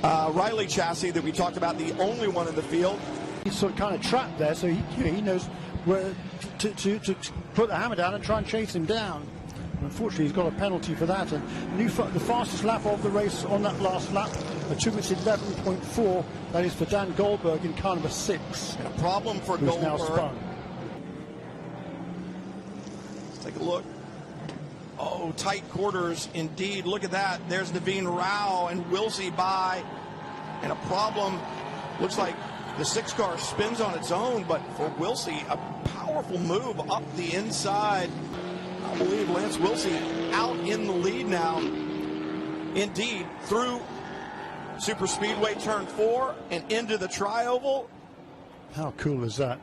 Riley chassis that we talked about, the only one in the field. He's sort of kind of trapped there, so he knows where to put the hammer down and try and chase him down. Unfortunately, he's got a penalty for that. And the fastest lap of the race on that last lap, a 2 minutes 11.4. That is for Dan Goldberg in car number 6. And a problem for Goldberg. Now spun. Let's take a look. Oh, tight quarters indeed. Look at that. There's Naveen Rao and Wilsey by. And a problem. Looks like the 6 car spins on its own, but for Wilsey, a powerful move up the inside. I believe Lance Wilsey out in the lead now. Indeed, through Super Speedway turn 4 and into the tri-oval. How cool is that?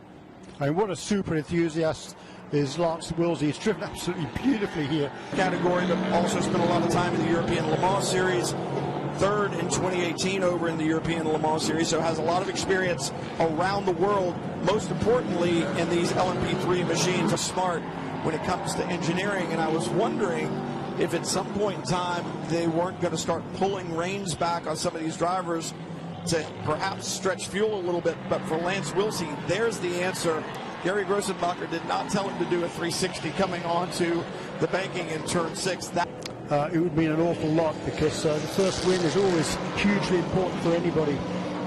I mean, what a super enthusiast is Lance Wilsey. He's driven absolutely beautifully here. Category, but also spent a lot of time in the European Le Mans Series. 3rd in 2018 over in the European Le Mans Series, so has a lot of experience around the world, most importantly in these LMP3 machines. Smart when it comes to engineering, and I was wondering if at some point in time they weren't going to start pulling reins back on some of these drivers to perhaps stretch fuel a little bit. But for Lance Wilsey, there's the answer. Gary Grossenbacher did not tell him to do a 360 coming onto the banking in turn 6. It would mean an awful lot, because the first win is always hugely important for anybody.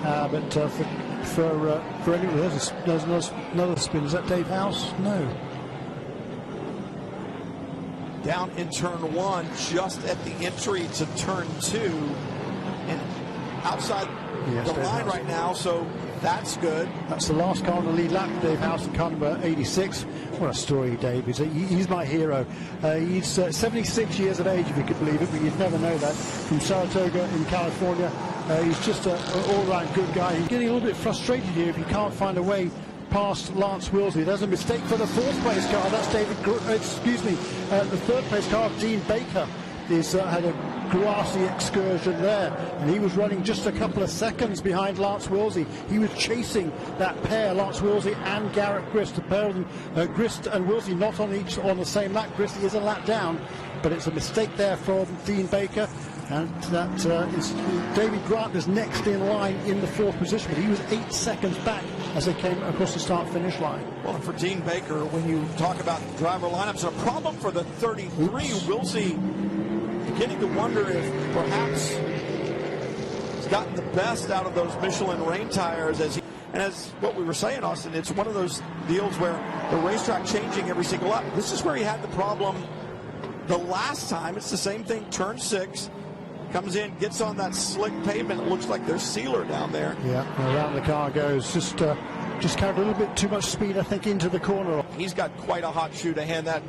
But for anyone, there's another spin. Is that Dave House? No. Down in turn 1, just at the entry to turn 2, and outside the line right now, so that's good. That's the last car on the lead lap, Dave House in car number 86. What a story, Dave. He's my hero. He's 76 years of age, if you could believe it, but you'd never know that. From Saratoga in California. He's just an all-round good guy. He's getting a little bit frustrated here if he can't find a way past Lance Wilsey. There's a mistake for the 4th place car. That's the 3rd place car of Dean Baker. He's had a grassy excursion there, and he was running just a couple of seconds behind Lance Wilsey. He was chasing that pair, Lance Wilsey and Garrett Grist. The pair of them, Grist and Wilsey, not on the same lap. Grist is a lap down, but it's a mistake there from Dean Baker. And that is David Grant is next in line in the 4th position, but he was 8 seconds back as they came across the start-finish line. Well, and for Dean Baker, when you talk about driver lineups, a problem for the 33, Wilsey, beginning to wonder if perhaps he's gotten the best out of those Michelin rain tires. And as what we were saying, Austin, it's one of those deals where the racetrack changing every single lap. This is where he had the problem the last time. It's the same thing, turn 6. Comes in, gets on that slick pavement. It looks like there's sealer down there. Yeah, around the car goes. Just carried a little bit too much speed, I think, into the corner. He's got quite a hot shoe to hand that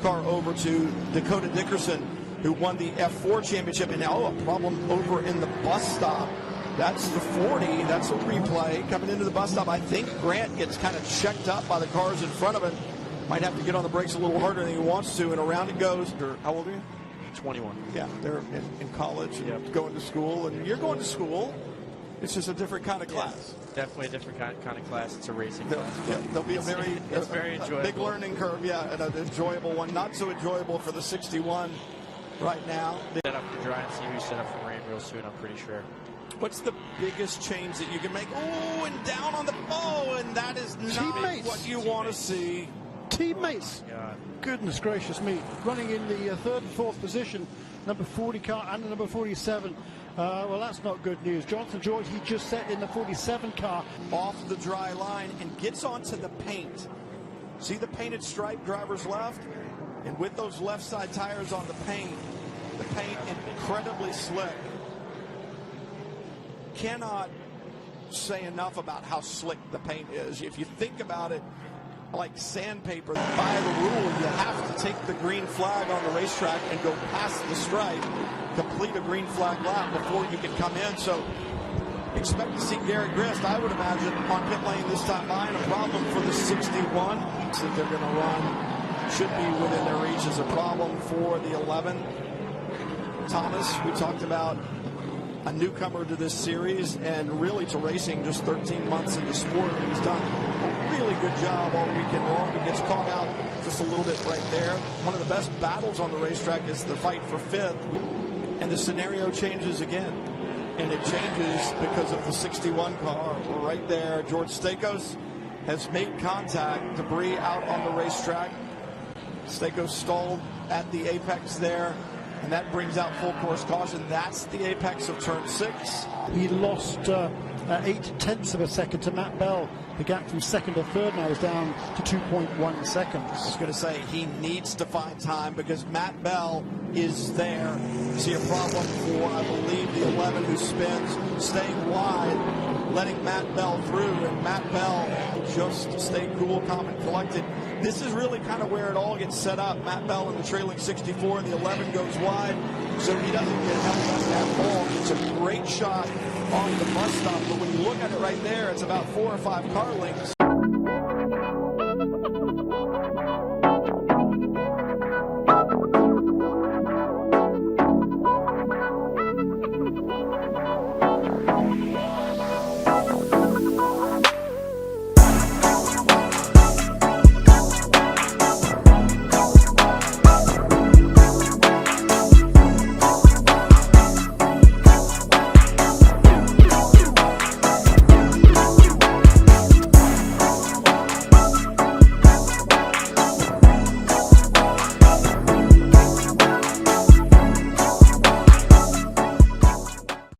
car over to Dakota Dickerson, who won the F4 championship. And now a problem over in the bus stop. That's the 40. That's a replay coming into the bus stop. I think Grant gets kind of checked up by the cars in front of him. Might have to get on the brakes a little harder than he wants to, and around it goes. How old are you? 21. Yeah, they're in college and going to school, and you're going to school. It's just a different kind of class. Yeah, definitely a different kind of class. It's a racing class. There'll be it's very enjoyable. Big learning curve, yeah, and an enjoyable one. Not so enjoyable for the 61 right now. Set up for dry and see who's set up for rain real soon, I'm pretty sure. What's the biggest change that you can make? Oh, and down on the ball, and that is not what you want to see. Teammates. God. Goodness gracious me. Running in the 3rd and 4th position, number 40 car and the number 47. Well, that's not good news. Jonathan George, he just set in the 47 car. Off the dry line and gets onto the paint. See the painted stripe, driver's left? And with those left side tires on the paint incredibly slick. Cannot say enough about how slick the paint is. If you think about it, like sandpaper, by the rule, you have to take the green flag on the racetrack and go past the stripe, complete a green flag lap before you can come in. So expect to see Garrett Grist, I would imagine, on pit lane this time by, and a problem for the 61 that they're going to run should be within their reach as a problem for the 11. Thomas, we talked about, a newcomer to this series and really to racing, just 13 months in the sport. He's done a really good job all weekend long. He gets caught out just a little bit right there. One of the best battles on the racetrack is the fight for 5th, and the scenario changes again. and it changes because of the 61 car right there. George Stakos has made contact. Debris out on the racetrack. Stakos stalled at the apex there, and that brings out full course caution. That's the apex of turn 6. He lost 0.8 of a second to Matt Bell. The gap from second to third now is down to 2.1 seconds. I was going to say he needs to find time because Matt Bell is there. See a problem for, I believe, the 11 who spins, staying wide, letting Matt Bell through, and Matt Bell just stay cool, calm, and collected. This is really kind of where it all gets set up. Matt Bell in the trailing 64, the 11 goes wide, so he doesn't get held up at all. It's a great shot on the bus stop, but when you look at it right there, it's about 4 or 5 car lengths.